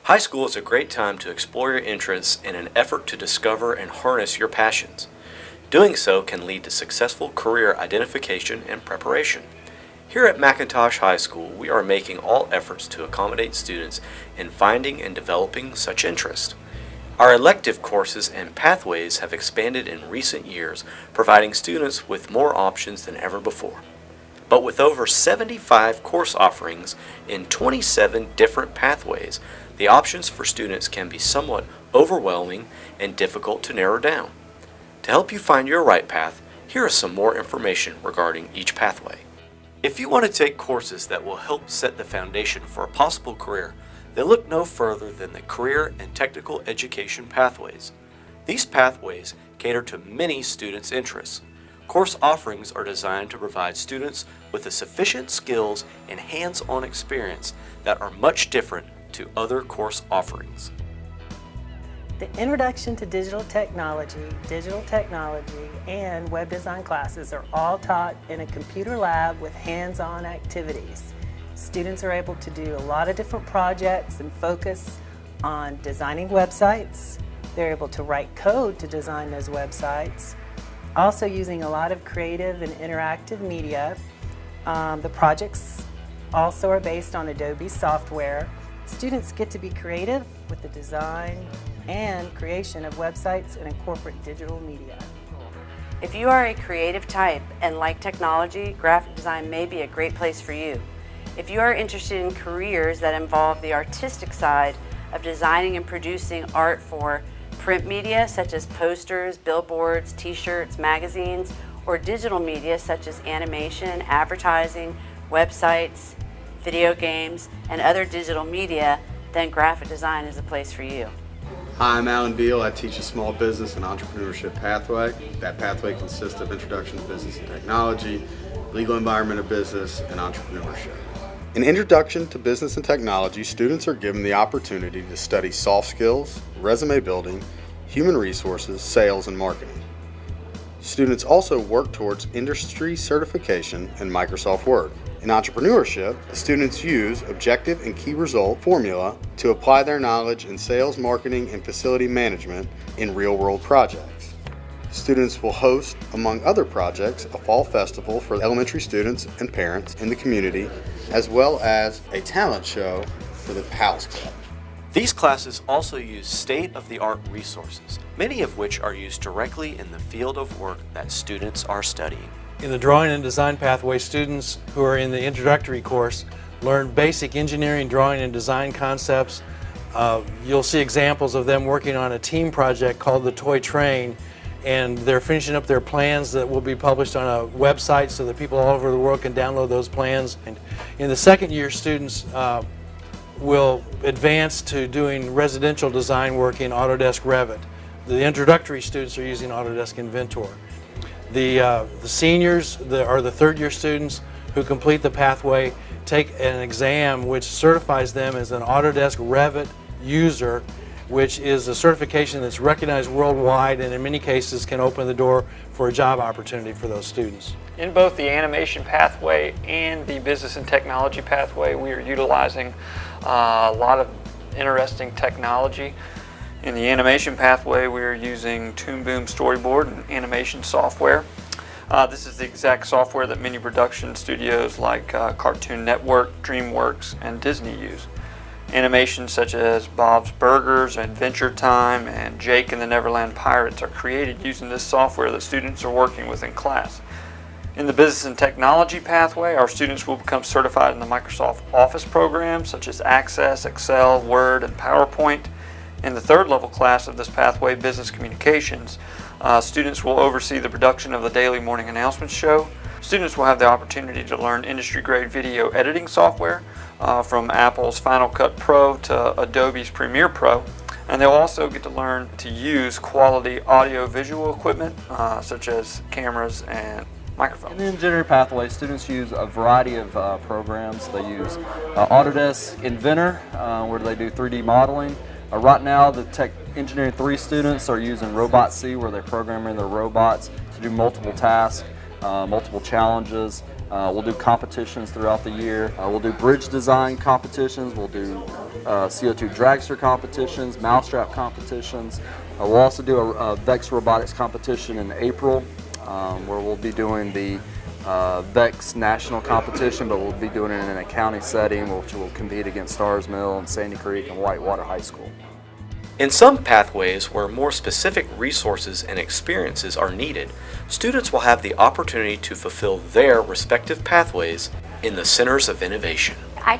High school is a great time to explore your interests in an effort to discover and harness your passions. Doing so can lead to successful career identification and preparation. Here at McIntosh High School, we are making all efforts to accommodate students in finding and developing such interest. Our elective courses and pathways have expanded in recent years, providing students with more options than ever before. But with over 75 course offerings in 27 different pathways, the options for students can be somewhat overwhelming and difficult to narrow down. To help you find your right path, here is some more information regarding each pathway. If you want to take courses that will help set the foundation for a possible career, then look no further than the career and technical education pathways. These pathways cater to many students' interests. Course offerings are designed to provide students with the sufficient skills and hands-on experience that are much different to other course offerings. The Introduction to Digital Technology, and Web Design classes are all taught in a computer lab with hands-on activities. Students are able to do a lot of different projects and focus on designing websites. They're able to write code to design those websites. Also using a lot of creative and interactive media. The projects also are based on Adobe software. Students get to be creative with the design and creation of websites and incorporate digital media. If you are a creative type and like technology, graphic design may be a great place for you. If you are interested in careers that involve the artistic side of designing and producing art for print media such as posters, billboards, t-shirts, magazines, or digital media such as animation, advertising, websites, video games, and other digital media, then graphic design is a place for you. Hi, I'm Alan Beal. I teach a small business and entrepreneurship pathway. That pathway consists of Introduction to Business and Technology, Legal Environment of Business, and Entrepreneurship. In Introduction to Business and Technology, students are given the opportunity to study soft skills, resume building, human resources, sales, and marketing. Students also work towards industry certification in Microsoft Word. In entrepreneurship, students use objective and key result formula to apply their knowledge in sales, marketing, and facility management in real-world projects. Students will host, among other projects, a fall festival for elementary students and parents in the community, as well as a talent show for the Pals Club. These classes also use state-of-the-art resources, many of which are used directly in the field of work that students are studying. In the drawing and design pathway, students who are in the introductory course learn basic engineering, drawing, and design concepts. You'll see examples of them working on a team project called the Toy Train, and they're finishing up their plans that will be published on a website so that people all over the world can download those plans. And in the second year, students will advance to doing residential design work in Autodesk Revit. The introductory students are using Autodesk Inventor. The seniors are the third year students who complete the pathway, take an exam which certifies them as an Autodesk Revit user, which is a certification that's recognized worldwide and in many cases can open the door for a job opportunity for those students. In both the animation pathway and the business and technology pathway, we are utilizing a lot of interesting technology. In the animation pathway, we are using Toon Boom Storyboard and animation software. This is the exact software that many production studios like Cartoon Network, DreamWorks, and Disney use. Animations such as Bob's Burgers, Adventure Time, and Jake and the Neverland Pirates are created using this software that students are working with in class. In the business and technology pathway, our students will become certified in the Microsoft Office programs such as Access, Excel, Word, and PowerPoint. In the third level class of this pathway, Business Communications, students will oversee the production of the daily morning announcements show. Students will have the opportunity to learn industry-grade video editing software from Apple's Final Cut Pro to Adobe's Premiere Pro. And they'll also get to learn to use quality audio-visual equipment such as cameras and microphones. In the engineering pathway, students use a variety of programs. They use Autodesk Inventor, where they do 3D modeling. Right now, the Tech Engineering 3 students are using Robot C, where they're programming their robots to do multiple tasks, multiple challenges, We'll do competitions throughout the year. We'll do bridge design competitions. We'll do CO2 dragster competitions, mousetrap competitions. We'll also do a VEX robotics competition in April, where we'll be doing the VEX national competition, but we'll be doing it in a county setting, which will compete against Stars Mill and Sandy Creek and Whitewater High School. In some pathways where more specific resources and experiences are needed, students will have the opportunity to fulfill their respective pathways in the Centers of Innovation. I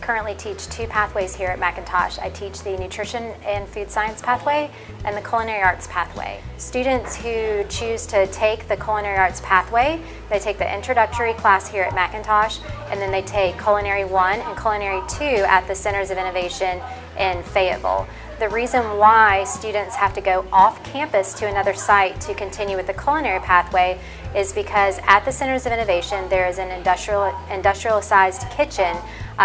currently teach 2 pathways here at McIntosh. I teach the Nutrition and Food Science pathway and the Culinary Arts pathway. Students who choose to take the Culinary Arts pathway, they take the introductory class here at McIntosh, and then they take Culinary 1 and Culinary 2 at the Centers of Innovation in Fayetteville. The reason why students have to go off campus to another site to continue with the culinary pathway is because at the Centers of Innovation there is an industrial-sized kitchen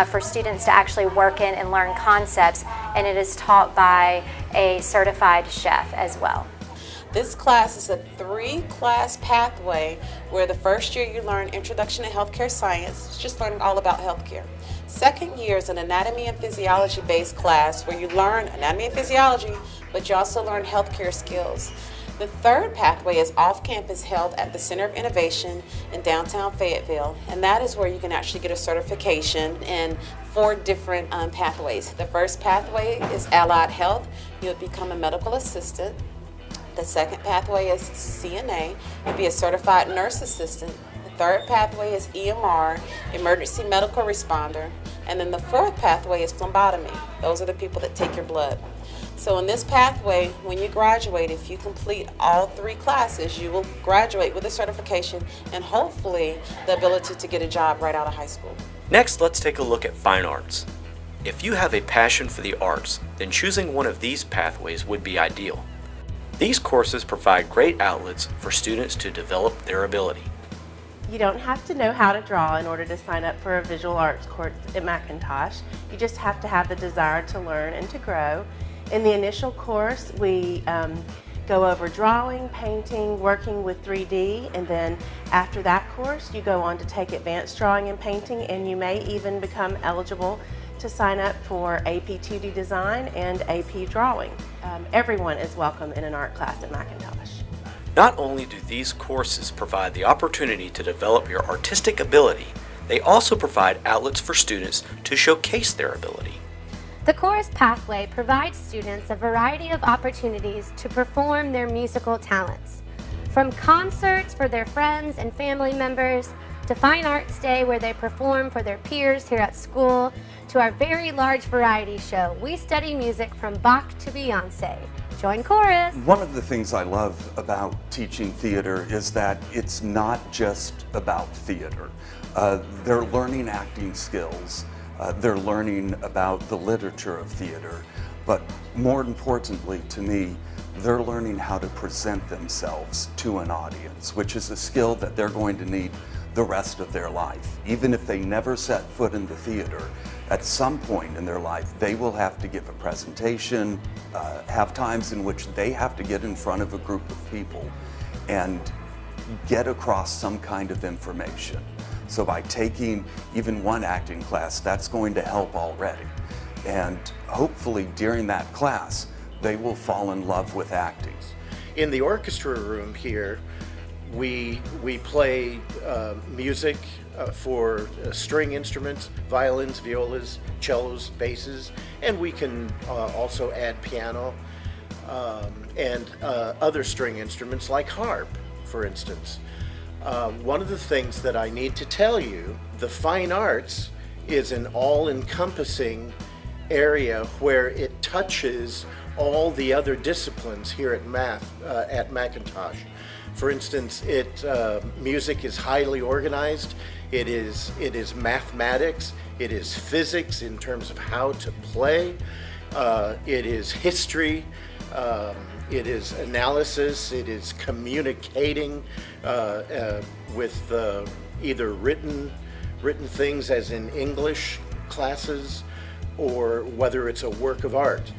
for students to actually work in and learn concepts, and it is taught by a certified chef as well. This class is a 3-class pathway where the first year you learn Introduction to Healthcare Science, it's just learning all about healthcare. Second year is an anatomy and physiology based class where you learn anatomy and physiology, but you also learn healthcare skills. The third pathway is off campus, held at the Center of Innovation in downtown Fayetteville, and that is where you can actually get a certification in 4 different pathways. The first pathway is allied health. You'll become a medical assistant. The second pathway is CNA. You'll be a certified nurse assistant. The third pathway is EMR, emergency medical responder. And then the fourth pathway is phlebotomy. Those are the people that take your blood. So in this pathway, when you graduate, if you complete all 3 classes, you will graduate with a certification and hopefully the ability to get a job right out of high school. Next, let's take a look at fine arts. If you have a passion for the arts, then choosing one of these pathways would be ideal. These courses provide great outlets for students to develop their ability. You don't have to know how to draw in order to sign up for a visual arts course at McIntosh. You just have to have the desire to learn and to grow. In the initial course, we go over drawing, painting, working with 3D, and then after that course, you go on to take advanced drawing and painting, and you may even become eligible to sign up for AP 2D design and AP drawing. Everyone is welcome in an art class at McIntosh. Not only do these courses provide the opportunity to develop your artistic ability, they also provide outlets for students to showcase their ability. The chorus pathway provides students a variety of opportunities to perform their musical talents. From concerts for their friends and family members, to Fine Arts Day where they perform for their peers here at school, to our very large variety show, we study music from Bach to Beyonce. Join chorus! One of the things I love about teaching theater is that it's not just about theater. They're learning acting skills. They're learning about the literature of theater, but more importantly to me, they're learning how to present themselves to an audience, which is a skill that they're going to need the rest of their life. Even if they never set foot in the theater, at some point in their life, they will have to give a presentation, have times in which they have to get in front of a group of people and get across some kind of information. So by taking even one acting class, that's going to help already. And hopefully during that class, they will fall in love with acting. In the orchestra room here, we play music for string instruments, violins, violas, cellos, basses, and we can also add piano and other string instruments like harp, for instance. One of the things that I need to tell you, the fine arts is an all-encompassing area where it touches all the other disciplines here at McIntosh. For instance, music is highly organized. It is mathematics. It is physics in terms of how to play. It is history. It is analysis. It is communicating with either written things, as in English classes, or whether it's a work of art.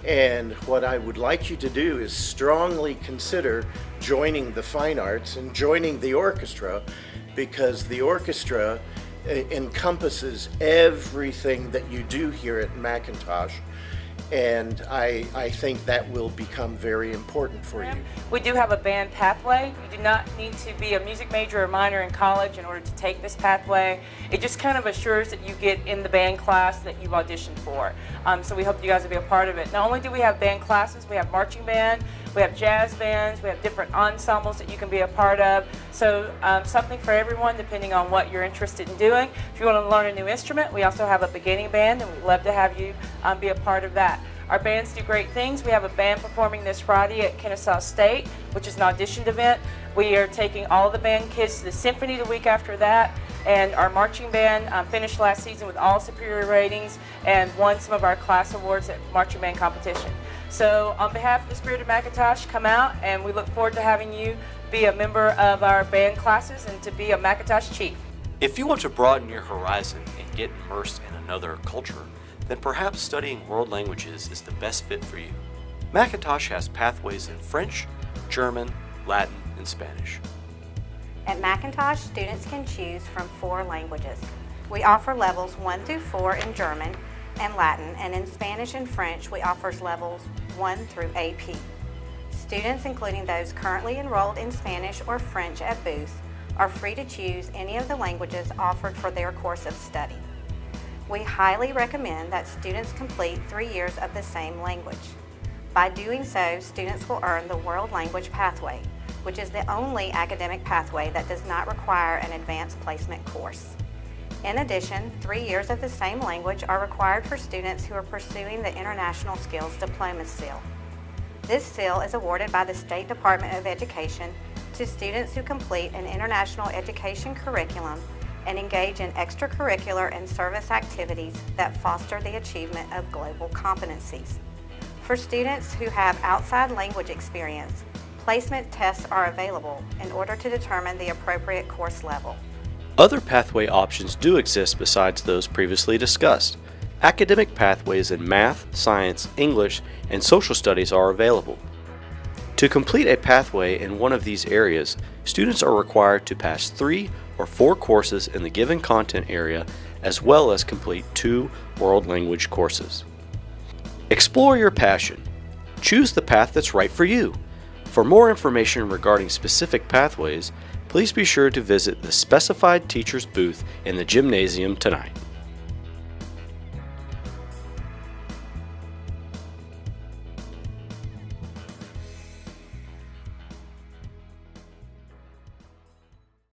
And what I would like you to do is strongly consider joining the fine arts and joining the orchestra, because the orchestra encompasses everything that you do here at McIntosh, and I think that will become very important for you. We do have a band pathway. You do not need to be a music major or minor in college in order to take this pathway. It just kind of assures that you get in the band class that you've auditioned for. So we hope you guys will be a part of it. Not only do we have band classes, we have marching band, we have jazz bands, we have different ensembles that you can be a part of. So something for everyone depending on what you're interested in doing. If you want to learn a new instrument, we also have a beginning band, and we'd love to have you be a part of that. Our bands do great things. We have a band performing this Friday at Kennesaw State, which is an auditioned event. We are taking all the band kids to the symphony the week after that, and our marching band finished last season with all superior ratings and won some of our class awards at marching band competition. So on behalf of the Spirit of McIntosh, come out, and we look forward to having you be a member of our band classes and to be a McIntosh chief. If you want to broaden your horizon and get immersed in another culture, then perhaps studying world languages is the best fit for you. McIntosh has pathways in French, German, Latin, and Spanish. At McIntosh, students can choose from 4 languages. We offer levels 1 through 4 in German and Latin, and in Spanish and French, we offer levels 1 through AP. Students, including those currently enrolled in Spanish or French at Booth, are free to choose any of the languages offered for their course of study. We highly recommend that students complete 3 years of the same language. By doing so, students will earn the World Language Pathway, which is the only academic pathway that does not require an advanced placement course. In addition, 3 years of the same language are required for students who are pursuing the International Skills Diploma seal. This seal is awarded by the State Department of Education to students who complete an international education curriculum and engage in extracurricular and service activities that foster the achievement of global competencies. For students who have outside language experience, placement tests are available in order to determine the appropriate course level. Other pathway options do exist besides those previously discussed. Academic pathways in math, science, English, and social studies are available. To complete a pathway in one of these areas, students are required to pass 3 or 4 courses in the given content area, as well as complete 2 world language courses. Explore your passion. Choose the path that's right for you. For more information regarding specific pathways, please be sure to visit the specified teacher's booth in the gymnasium tonight.